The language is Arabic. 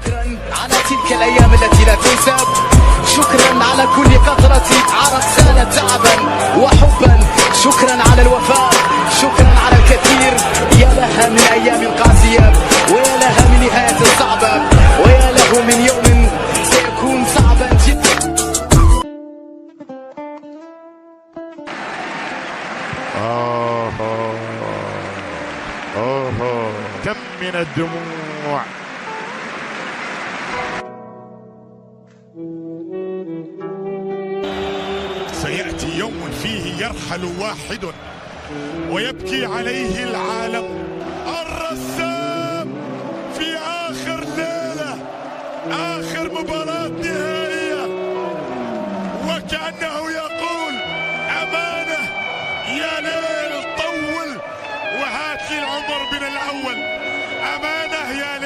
شكرا على تلك الأيام التي لا تنسى، شكرا على كل قطرة عرق سالت تعبا وحبا، شكرا على الوفاء، شكرا على الكثير. يا لها من أيام قاسية، ويا لها من نهاية صعبة، ويا له من يوم سيكون صعبا جدا. كم من الدموع. سيأتي يوم فيه يرحل واحد ويبكي عليه العالم. الرسام في آخر ليلة، آخر مباراة نهائية، وكأنه يقول أمانة يا ليل طول وهات لي العمر من الأول. أمانة يا